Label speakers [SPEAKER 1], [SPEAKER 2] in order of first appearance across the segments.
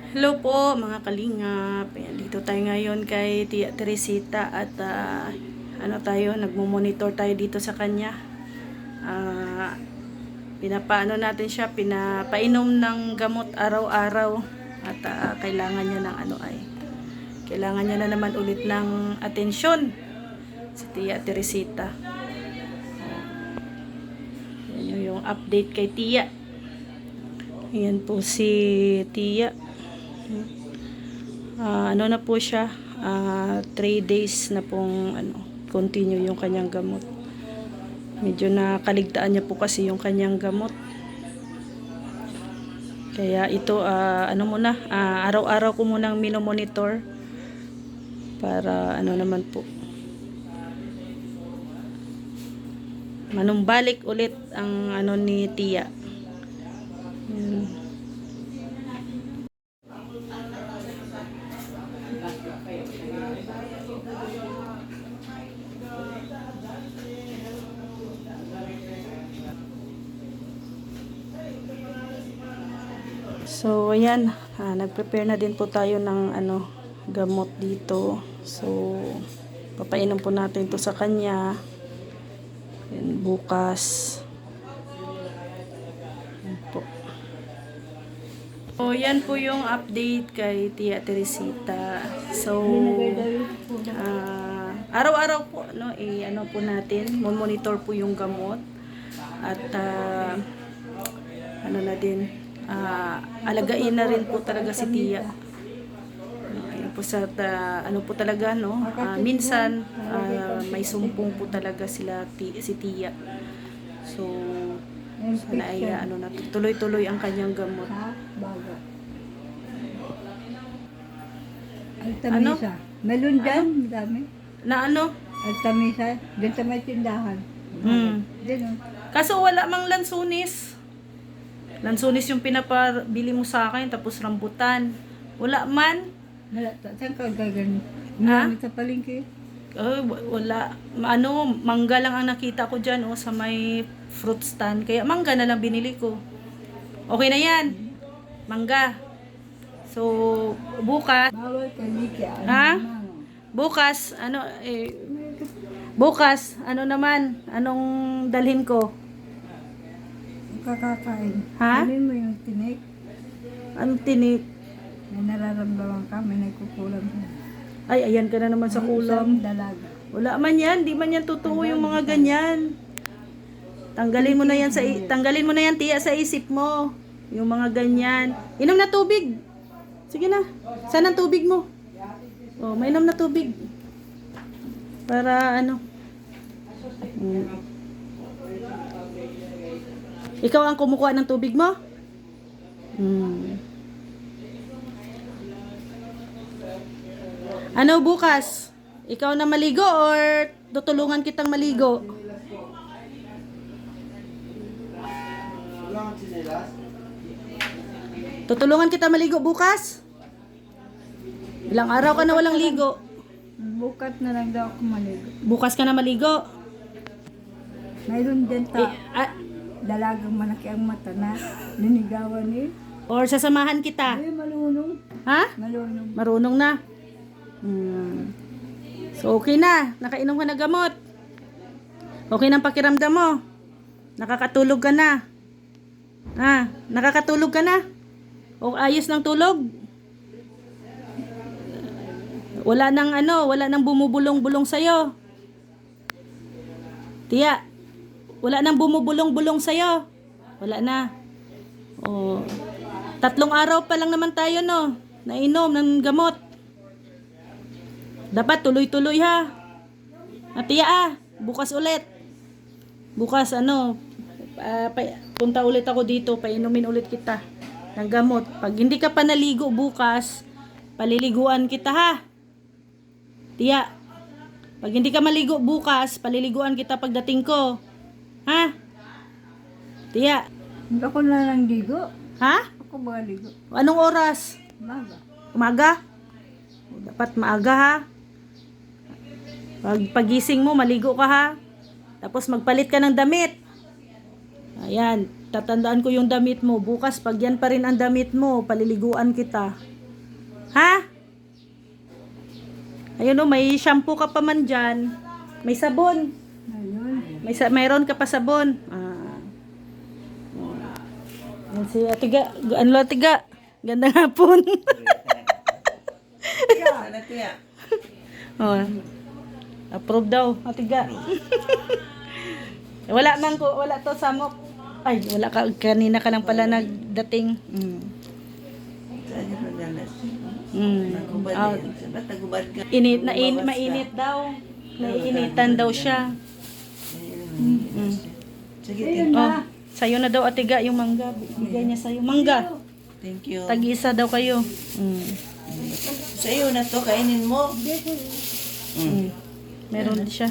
[SPEAKER 1] Hello po mga kalingap. Ayan, dito tayo ngayon kay Tia Teresita at nagmo-monitor tayo dito sa kanya. Pinapaano natin siya, pinapainom ng gamot araw-araw at kailangan niya ng kailangan niya na naman ulit ng atensyon si Tia Teresita. Yan yung update kay Tia. Ayan po si Tia. Ano na po siya, 3 days na pong continue yung kanyang gamot. Medyo nakaligtaan niya po kasi yung kanyang gamot. Kaya ito, araw-araw ko munang minomonitor para naman po, manumbalik ulit ang ni Tia. So ayan, nagprepare na din po tayo ng gamot dito. So papainom po natin to sa kanya. Ayan, bukas. Ayan po. So yan po yung update kay Tia Teresita. So araw-araw po po natin, monitor po yung gamot at alagain na rin po talaga si Tia. Ayan po sa po talaga minsan may sumpong po talaga si Tia. So sana ay tuloy-tuloy ang kanyang gamot.
[SPEAKER 2] Altamisa. Melon dyan, dami.
[SPEAKER 1] Na
[SPEAKER 2] Altamisa, dyan sa may tindahan. Dyan.
[SPEAKER 1] Kaso wala mang lansunis. Lansunis yung pinapabili mo sa akin, tapos rambutan. Wala man.
[SPEAKER 2] Saan ka gagawin?
[SPEAKER 1] Ha?
[SPEAKER 2] Sa palengke.
[SPEAKER 1] Wala. Mangga lang ang nakita ko dyan sa may fruit stand. Kaya mangga na lang binili ko. Okay na yan. Mangga. So, bukas.
[SPEAKER 2] Bawal ka, Niki.
[SPEAKER 1] Bukas, bukas, naman? Anong dalhin ko?
[SPEAKER 2] Kakakain.
[SPEAKER 1] Ha?
[SPEAKER 2] Alin mo yung tinik?
[SPEAKER 1] Anong tinik?
[SPEAKER 2] May nararamdaman ka, may nagkukulam ka.
[SPEAKER 1] Ay, ayan ka na naman sa kulam.
[SPEAKER 2] Dalaga.
[SPEAKER 1] Wala man yan, di man yan totoo yung mga ganyan. Tanggalin mo na yan Tia sa isip mo. Yung mga ganyan. Inom na tubig. Sige na. Saan ang tubig mo? Mainom na tubig. Para Ikaw ang kumukuha ng tubig mo? Bukas? Ikaw na maligo or tutulungan kitang maligo? Tutulungan kita maligo bukas? Ilang araw ka na walang ligo?
[SPEAKER 2] Bukat na lang daw ako maligo.
[SPEAKER 1] Bukas ka na maligo?
[SPEAKER 2] Mayroon din dalagang malaki ang mata na ninigawan eh.
[SPEAKER 1] Or sasamahan kita?
[SPEAKER 2] Ay, malunong.
[SPEAKER 1] Ha?
[SPEAKER 2] Malunong.
[SPEAKER 1] Marunong na? So okay na? Nakainom ka na gamot? Okay na ang pakiramdam mo? Nakakatulog ka na? Nakakatulog ka na? O ayos ng tulog? Wala nang bumubulong-bulong sa'yo. Tia, wala nang bumubulong-bulong sa'yo. Wala na. 3 araw pa lang naman tayo nainom ng gamot. Dapat tuloy-tuloy ha. Tia bukas ulit. Bukas punta ulit ako dito, painumin ulit kita ng gamot. Pag hindi ka pa naligo bukas, paliliguan kita ha. Tia, pag hindi ka maligo bukas, paliliguan kita pagdating ko. Ha? Tia.
[SPEAKER 2] Ako na lang ligo.
[SPEAKER 1] Ha?
[SPEAKER 2] Ako ba ligo?
[SPEAKER 1] Anong oras?
[SPEAKER 2] Maga.
[SPEAKER 1] Umaga? Dapat maaga ha. Pagising mo, maligo ka ha. Tapos magpalit ka ng damit. Ayan, tatandaan ko yung damit mo. Bukas, pag yan pa rin ang damit mo, paliliguan kita. Ha? Ayun o, may shampoo ka pa man dyan. May sabon.
[SPEAKER 2] Ayun.
[SPEAKER 1] Mayroon ka pa sabon. Yan si Atiga. Ano Atiga? Ganda nga po.
[SPEAKER 3] Sana tiya.
[SPEAKER 1] Oh. Approve daw, Atiga. Wala to samok. Ay, wala ka kanina ka lang pala nagdating.
[SPEAKER 3] Sana pagdalas. Nagubad
[SPEAKER 1] Ah,
[SPEAKER 3] yan. Ba't nagubad ka?
[SPEAKER 1] mainit daw. Naiinitan daw siya.
[SPEAKER 3] Sige,
[SPEAKER 2] Ayun
[SPEAKER 1] Oh,
[SPEAKER 2] na.
[SPEAKER 1] sayo na daw Atiga yung mangga. Bigay niya sayo. Mangga.
[SPEAKER 3] thank you.
[SPEAKER 1] Tag-isa daw kayo.
[SPEAKER 3] Sa iyo na to, kainin mo.
[SPEAKER 1] Meron siya.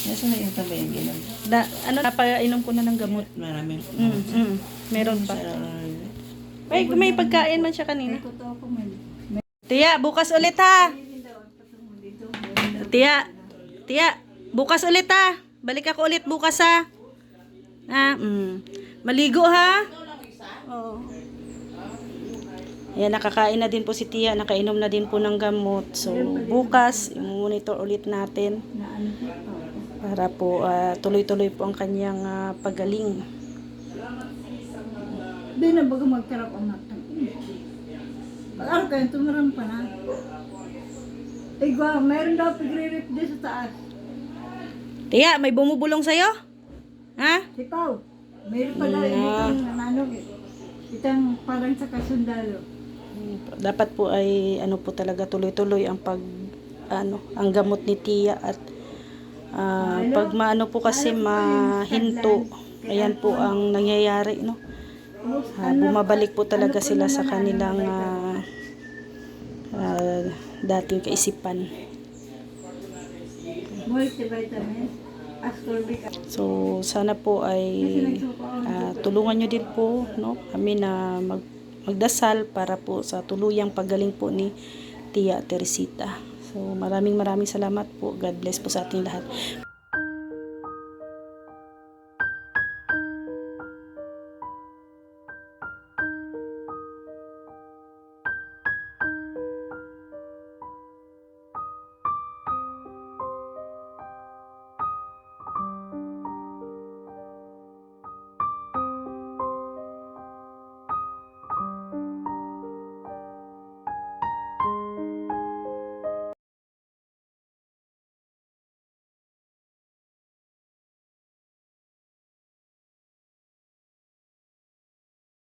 [SPEAKER 3] Nasaan na yung tambay yung ginom?
[SPEAKER 1] Napainom ko na ng gamot.
[SPEAKER 3] Maraming.
[SPEAKER 1] Meron pa. May pagkain man siya kanina.
[SPEAKER 2] Ito ako man.
[SPEAKER 1] Tiya, bukas ulit ha. Tiya, bukas ulit ha. Balik ako ulit bukas ha. Maligo ha. Oo. Ayan, nakakain na din po si Tia. Nakainom na din po ng gamot. So, bukas, i-monitor ulit natin.
[SPEAKER 2] Naano ko pa.
[SPEAKER 1] Para po tuloy-tuloy po ang kanyang pagaling.
[SPEAKER 2] Di na baga magkarap ang natang. Pag-araw kayo, tumarang pa na. Ay, gwa, mayroon daw pagre-rip din sa taas.
[SPEAKER 1] Tia, may bumubulong sa'yo? Ha?
[SPEAKER 2] Si Pao, mayroon pa daw itang nanano, itang parang sa kasundalo.
[SPEAKER 1] Dapat po ay po talaga tuloy-tuloy ang ang gamot ni Tia at pag maano po kasi mahinto, ayan po ang nangyayari, no? Bumabalik po talaga sila sa kanilang dating kaisipan.
[SPEAKER 2] Multivitamin, ascorbic acid.
[SPEAKER 1] So sana po ay tulungan nyo din po, no, kami na magdasal para po sa tuluyang paggaling po ni Tia Teresita. So maraming salamat po. God bless po sa ating lahat.